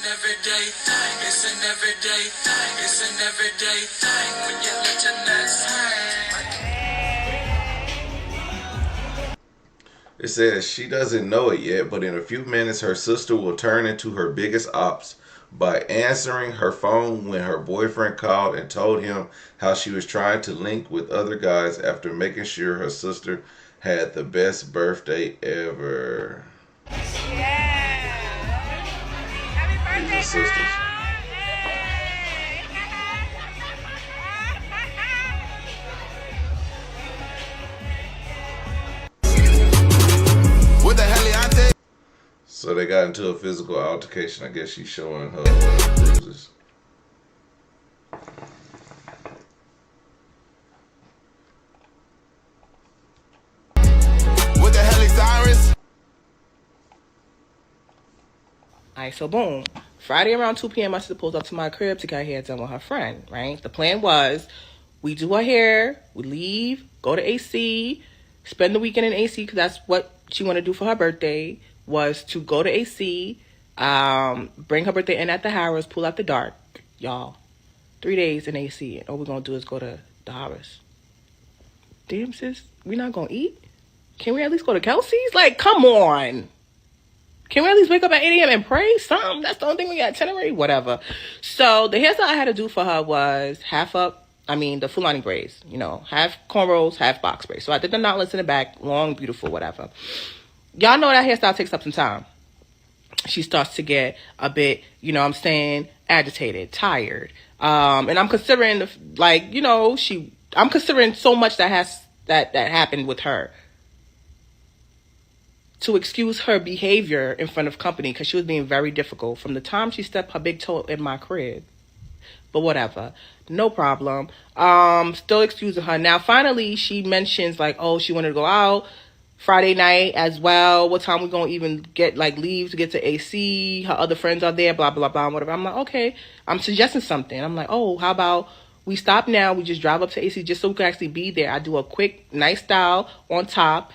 an everyday thing. It's an everyday thing. It's an everyday thing. When you let your nuts hang. It says she doesn't know it yet, but in a few minutes her sister will turn into her biggest ops by answering her phone when her boyfriend called and told him how she was trying to link with other guys after making sure her sister had the best birthday ever. These are sisters. What the hell, Leonte? So they got into a physical altercation. I guess she's showing her bruises. What the hell is Iris? Alright, so boom. Friday around 2 p.m. I supposed up to my crib to get her hair done with her friend, right? The plan was we do her hair, we leave, go to AC, spend the weekend in AC because that's what she wanted to do for her birthday, was to go to AC, bring her birthday in at the Harris, pull out the dark, y'all. 3 days in AC, and all we're going to do is go to the Harris. Damn, sis, we not going to eat? Can we at least go to Kelsey's? Like, come on. Can we at least wake up at 8 a.m. and pray? Something. That's the only thing we got itinerary. Whatever. So the hairstyle I had to do for her was the Fulani braids. You know, half cornrows, half box braids. So I did the knotless in the back, long, beautiful, whatever. Y'all know that hairstyle takes up some time. She starts to get a bit, agitated, tired. And I'm considering, I'm considering so much that happened with her, to excuse her behavior in front of company because she was being very difficult from the time she stepped her big toe in my crib. But whatever. No problem. Still excusing her. Now, finally, she mentions, she wanted to go out Friday night as well. What time we going to even get, leave to get to AC? Her other friends are there, blah, blah, blah, whatever. I'm like, okay. I'm suggesting something. I'm like, oh, how about we stop now? We just drive up to AC just so we can actually be there. I do a quick, nice style on top,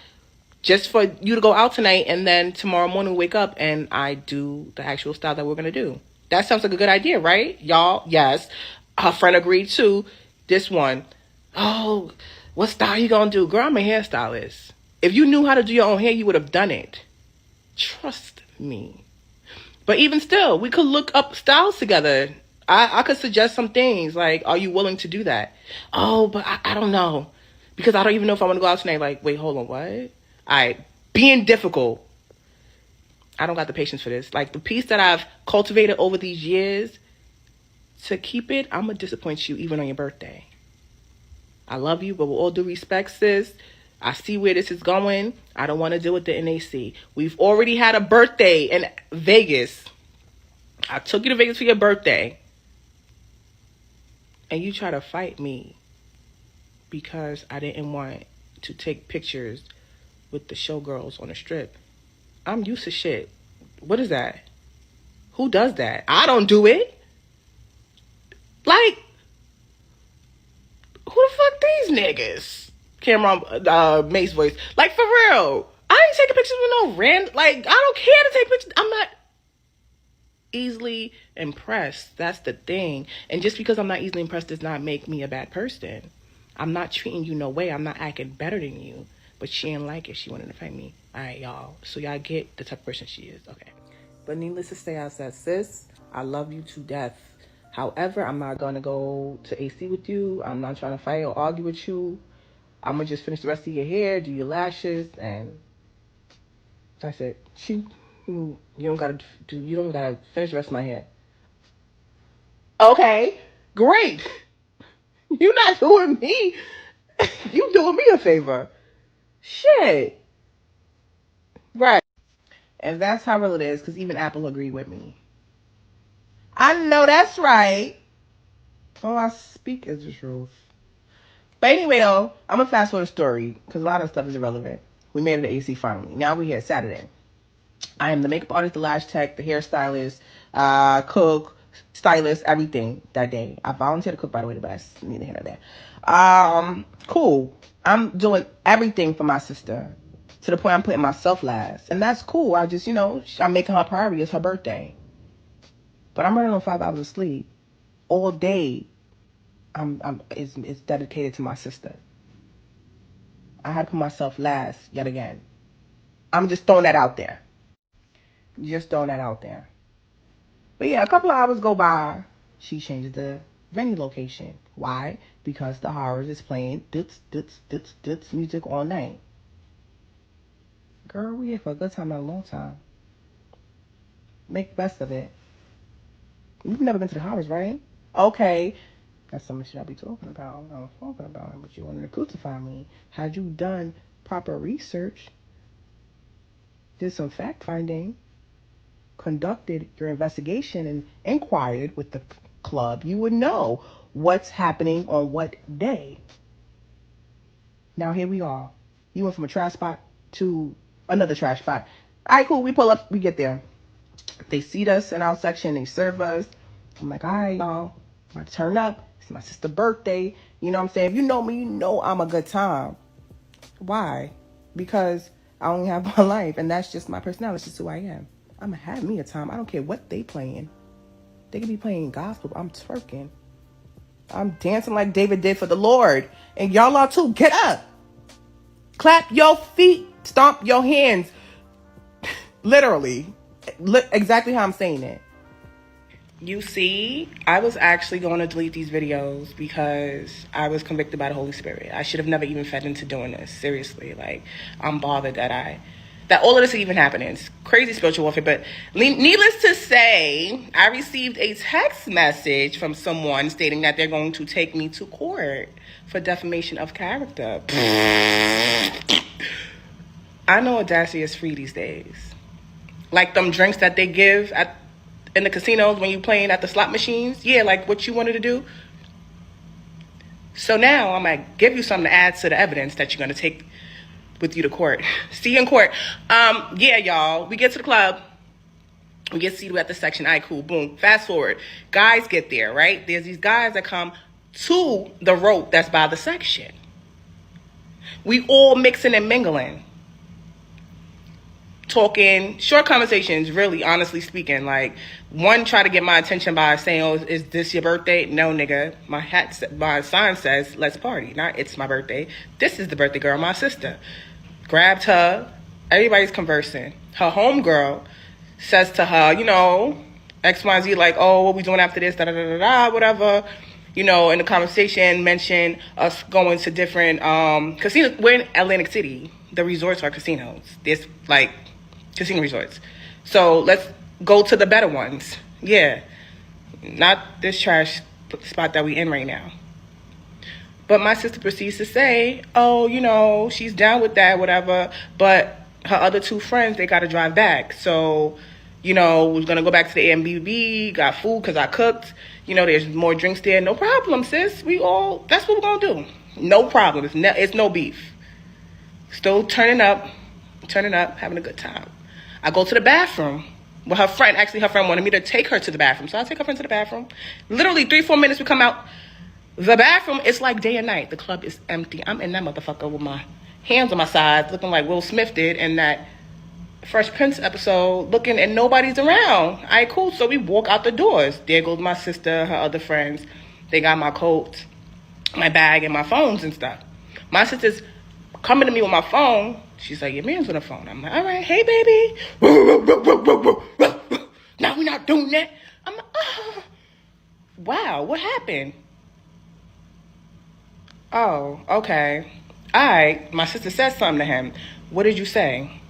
just for you to go out tonight, and then tomorrow morning we wake up and I do the actual style that we're going to do. That sounds like a good idea, right? Y'all, yes. Her friend agreed too. This one, oh, what style you going to do? Girl, I'm a hairstylist. If you knew how to do your own hair, you would have done it. Trust me. But even still, we could look up styles together. I could suggest some things, like, are you willing to do that? Oh, but I don't know. Because I don't even know if I want to go out tonight. Like, wait, hold on, what? Being difficult. I don't got the patience for this. Like, the piece that I've cultivated over these years, to keep it, I'm going to disappoint you even on your birthday. I love you, but with all due respect, sis, I see where this is going. I don't want to deal with the NAC. We've already had a birthday in Vegas. I took you to Vegas for your birthday. And you try to fight me because I didn't want to take pictures with the showgirls on the strip. I'm used to shit. What is that? Who does that? I don't do it. Like, who the fuck these niggas? Cameron, Mace voice. Like, for real. I ain't taking pictures with no random. Like, I don't care to take pictures. I'm not easily impressed. That's the thing. And just because I'm not easily impressed does not make me a bad person. I'm not treating you no way. I'm not acting better than you. But she didn't like it. She wanted to fight me. All right, y'all. So y'all get the type of person she is. Okay. But needless to say, I said, sis, I love you to death. However, I'm not going to go to AC with you. I'm not trying to fight or argue with you. I'm going to just finish the rest of your hair, do your lashes, and I said, you don't got to finish the rest of my hair. Okay, great. You're not doing me. You doing me a favor. Shit. Right. And that's how real it is, because even Apple agreed with me. I know that's right. All I speak is the truth. But anyway, though, I'm going to fast forward the story, because a lot of stuff is irrelevant. We made it to AC finally. Now we're here Saturday. I am the makeup artist, the lash tech, the hairstylist, cook, stylist, everything that day. I volunteered to cook, by the way, but I need to handle that. Cool. I'm doing everything for my sister to the point I'm putting myself last. And that's cool. I'm making her priority. It's her birthday. But I'm running on 5 hours of sleep all day. It's dedicated to my sister. I had to put myself last yet again. I'm just throwing that out there. Just throwing that out there. But yeah, a couple of hours go by. She changes the venue location. Why? Because the horrors is playing duts music all night. Girl, we here for a good time, not a long time. Make the best of it. You've never been to the horrors, right? Okay. That's something shit I be talking about. I was talking about it, but you wanted to crucify me. Had you done proper research, did some fact finding, conducted your investigation and inquired with the club, you would know what's happening on what day. Now here we are. You went from a trash spot to another trash spot. All right, cool. We pull up. We get there. They seat us in our section. They serve us. I'm like, all right, y'all. I'm about to turn up. It's my sister's birthday. You know what I'm saying? If you know me, you know I'm a good time. Why? Because I only have one life, and that's just my personality. It's just who I am. I'm going to have me a time. I don't care what they playing. They could be playing gospel. I'm twerking. I'm dancing like David did for the Lord. And y'all are too. Get up. Clap your feet. Stomp your hands. Literally. Exactly how I'm saying it. You see, I was actually going to delete these videos because I was convicted by the Holy Spirit. I should have never even fed into doing this. Seriously. Like, I'm bothered that all of this is even happening. It's crazy spiritual warfare. But needless to say, I received a text message from someone stating that they're going to take me to court for defamation of character. I know Audacity is free these days. Like them drinks that they give in the casinos when you playing at the slot machines. Yeah, like what you wanted to do. So now I'm going to give you something to add to the evidence that you're going to take with you to court. See you in court. Yeah, y'all. We get to the club. We get seated at the section. All right, cool. Boom. Fast forward. Guys get there, right? There's these guys that come to the rope that's by the section. We all mixing and mingling. Talking, short conversations, really, honestly speaking. Like, one tried to get my attention by saying, oh, is this your birthday? No, nigga. My sign says, let's party. Not, it's my birthday. This is the birthday girl, my sister. Grabbed her. Everybody's conversing. Her homegirl says to her, you know, X, Y, Z, like, oh, what we doing after this, da-da-da-da-da, whatever. You know, in the conversation, mention us going to different casinos. We're in Atlantic City. The resorts are casinos. There's, like, casino resorts. So let's go to the better ones. Yeah. Not this trash spot that we in right now. But my sister proceeds to say, oh, you know, she's down with that, whatever. But her other two friends, they got to drive back. So, you know, we're going to go back to the Airbnb, got food because I cooked. You know, there's more drinks there. No problem, sis. That's what we're going to do. No problem. It's no beef. Still turning up, having a good time. I go to the bathroom. Well, her friend wanted me to take her to the bathroom. So I take her friend to the bathroom. Literally 3-4 minutes, we come out. The bathroom, it's like day and night. The club is empty. I'm in that motherfucker with my hands on my sides, looking like Will Smith did in that Fresh Prince episode, looking and nobody's around. All right, cool. So we walk out the doors. There goes my sister, her other friends. They got my coat, my bag, and my phones and stuff. My sister's coming to me with my phone. She's like, your man's on the phone. I'm like, all right, hey, baby. No, we're not doing that. I'm like, oh. Wow, what happened? Oh, okay. All right, my sister said something to him. What did you say?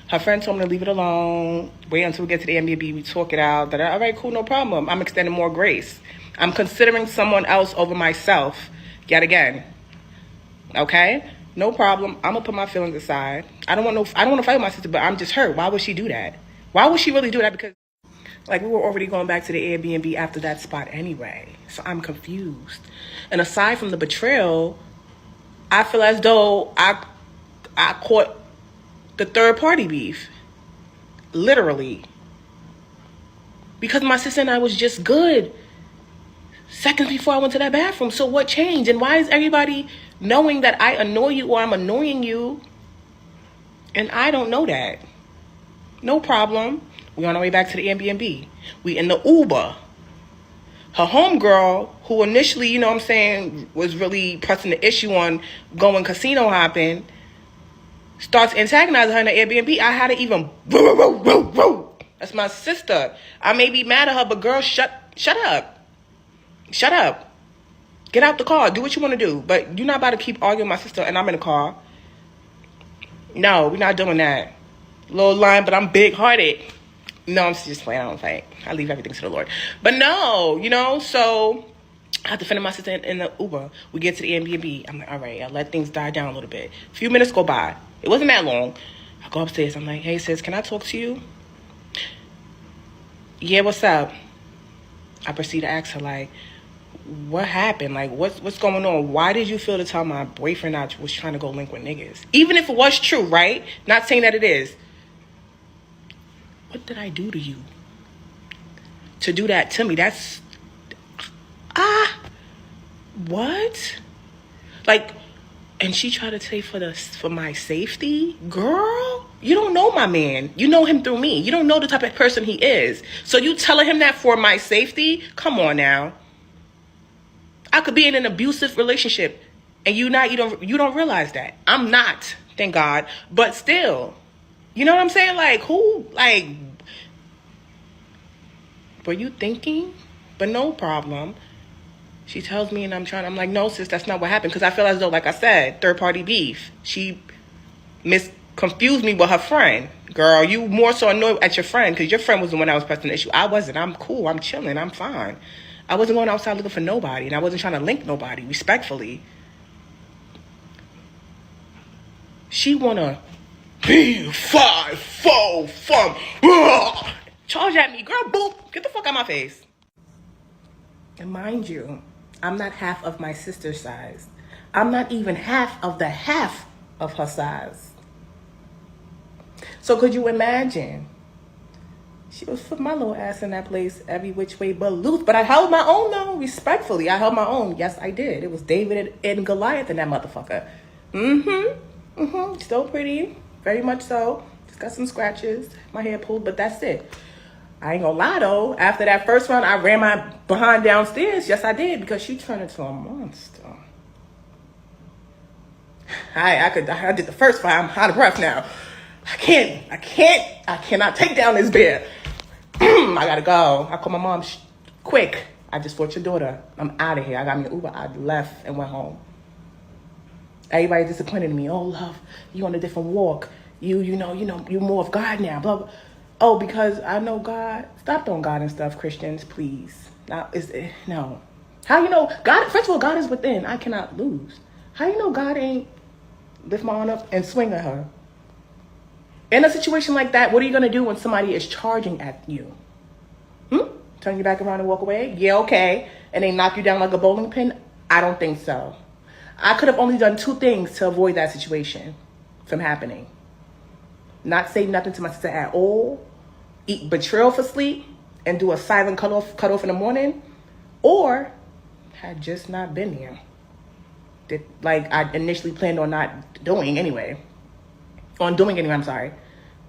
Her friend told me to leave it alone. Wait until we get to the Airbnb. We talk it out. All right, cool, no problem. I'm extending more grace. I'm considering someone else over myself yet again. Okay? No problem. I'm gonna put my feelings aside. I don't want to fight with my sister, but I'm just hurt. Why would she do that? Why would she really do that? Because, like, we were already going back to the Airbnb after that spot anyway. So I'm confused. And aside from the betrayal, I feel as though I caught the third party beef. Literally. Because my sister and I was just good seconds before I went to that bathroom. So what changed? And why is everybody knowing that I annoy you or I'm annoying you? And I don't know that. No problem. We on our way back to the Airbnb. We in the Uber. Her homegirl, who initially, you know what I'm saying, was really pressing the issue on going casino hopping, starts antagonizing her in the Airbnb. I had to even, that's my sister. I may be mad at her, but girl, shut up. Shut up. Get out the car. Do what you want to do. But you're not about to keep arguing with my sister and I'm in the car. No, we're not doing that. Little line, but I'm big-hearted. No, I'm just playing. I don't fight. I leave everything to the Lord. But no, you know, so I have to finish my sister in the Uber. We get to the Airbnb. I'm like, all right, I'll let things die down a little bit. A few minutes go by. It wasn't that long. I go upstairs. I'm like, hey, sis, can I talk to you? Yeah, what's up? I proceed to ask her, like, what happened? Like, what's going on? Why did you feel to tell my boyfriend I was trying to go link with niggas? Even if it was true, right? Not saying that it is. What did I do to you to do that to me? That's what? Like, and she tried to say for my safety, girl. You don't know my man. You know him through me. You don't know the type of person he is. So you telling him that for my safety? Come on now. I could be in an abusive relationship, and you don't realize that. I'm not, thank God. But still, you know what I'm saying? Like, who, like, were you thinking? But no problem. She tells me and I'm like, no, sis, that's not what happened. Because I feel as though, like I said, third-party beef. She confused me with her friend. Girl, you more so annoyed at your friend because your friend was the one that was pressing the issue. I wasn't. I'm cool. I'm chilling. I'm fine. I wasn't going outside looking for nobody, and I wasn't trying to link nobody, respectfully. She wanna be 5, 4, 5, charge at me, girl. Boop, get the fuck out my face. And mind you, I'm not half of my sister's size. I'm not even half of her size. So could you imagine? She was put my little ass in that place every which way but loose. But I held my own though, respectfully. I held my own. Yes, I did. It was David and Goliath in that motherfucker. Still pretty. Very much so. Just got some scratches. My hair pulled, but that's it. I ain't gonna lie though. After that first round, I ran my behind downstairs. Yes, I did, because she turned into a monster. I did the first fight. I'm out of breath now. I cannot take down this bear. I gotta go. I called my mom. Quick. I just fought your daughter. I'm out of here. I got me an Uber. I left and went home. Everybody disappointed in me. Oh, love, you on a different walk. You know, you more of God now. Blah, blah. Oh, because I know God. Stop throwing God and stuff, Christians, please. No. How you know God? First of all, God is within. I cannot lose. How you know God ain't lift my arm up and swing at her? In a situation like that, what are you going to do when somebody is charging at you? Turn your back around and walk away? Yeah, okay. And they knock you down like a bowling pin? I don't think so. I could have only done 2 things to avoid that situation from happening. Not say nothing to my sister at all, eat betrayal for sleep, and do a silent cut off in the morning, or had just not been here. Like I initially planned on not doing anyway. I'm sorry.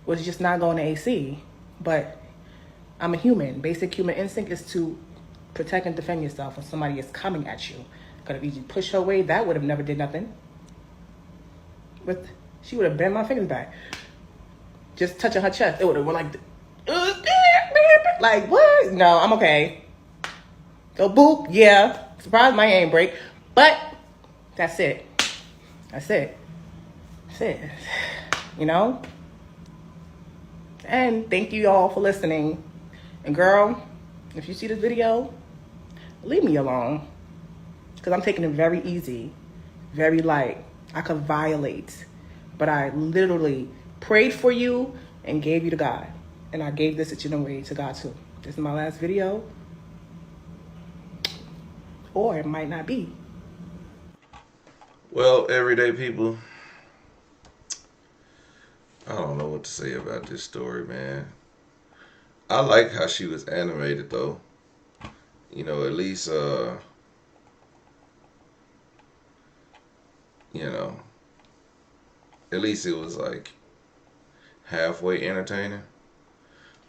Was just not going to AC. But I'm a human. Basic human instinct is to protect and defend yourself when somebody is coming at you. Could have easily pushed her away. That would have never did nothing. But she would have bent my fingers back. Just touching her chest. It would have went like, what? No, I'm okay. So boop, yeah. Surprised my hand break. But that's it. That's it. You know? And thank you all for listening. And girl, if you see this video, leave me alone. Because I'm taking it very easy, very light. I could violate. But I literally prayed for you and gave you to God. And I gave this situation to God too. This is my last video. Or it might not be. Well, everyday people, I don't know what to say about this story, man. I like how she was animated, though. You know, at least, at least it was like halfway entertaining.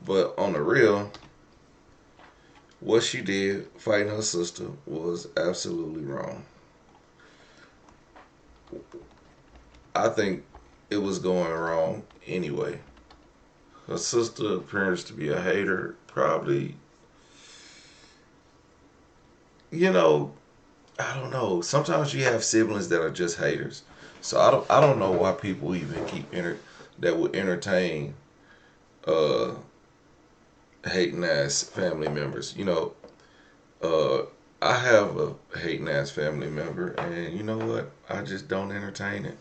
But on the real, what she did fighting her sister was absolutely wrong. I think it was going wrong anyway. Her sister appears to be a hater. Probably, you know, I don't know. Sometimes you have siblings that are just haters. So I don't know why people even that would entertain uh hating ass family members. Uh I have a hating ass family member, and you know what? I just don't entertain it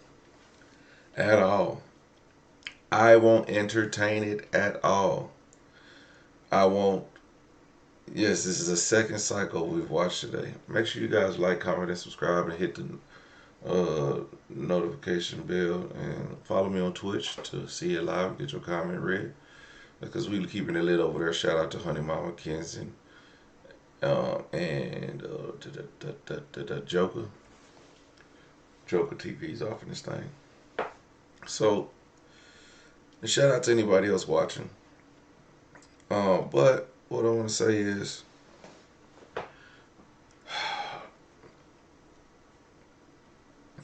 at all. I won't entertain it at all. I won't. Yes, this is the second cycle we've watched today. Make sure you guys like, comment, and subscribe, and hit the notification bell, and follow me on Twitch to see it live. Get your comment read, because we keeping it lit over there. Shout out to Honey Mama Kenzie and the Joker. Joker TV's off in this thing. So, and shout out to anybody else watching. But what I want to say is,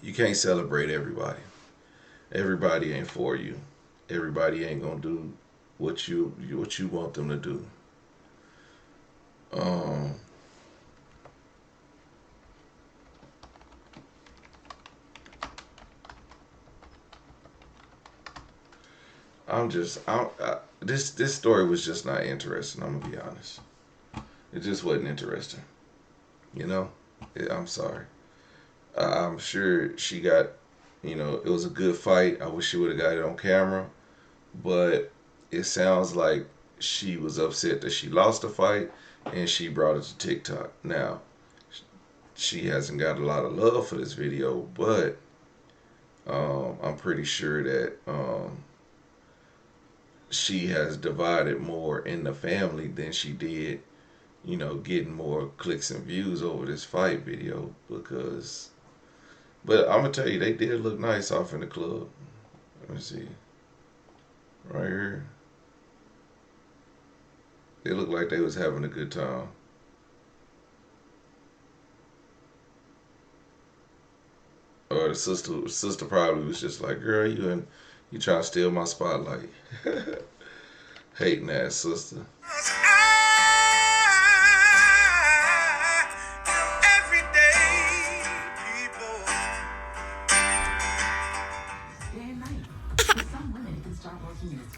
you can't celebrate everybody. Everybody ain't for you. Everybody ain't gonna do what you want them to do. Um, this story was just not interesting. I'm gonna be honest. It just wasn't interesting. You know, I'm sorry. I'm sure she got, it was a good fight. I wish she would have got it on camera, but it sounds like she was upset that she lost the fight, and she brought it to TikTok. Now, she hasn't got a lot of love for this video, but I'm pretty sure that she has divided more in the family than she did, getting more clicks and views over this fight video. But I'm gonna tell you, they did look nice off in the club. Let me see, right here. They looked like they was having a good time. Or the sister probably was just like, "Girl, you trying to steal my spotlight." Hating ass sister. Day and night. For some women, it can start working in its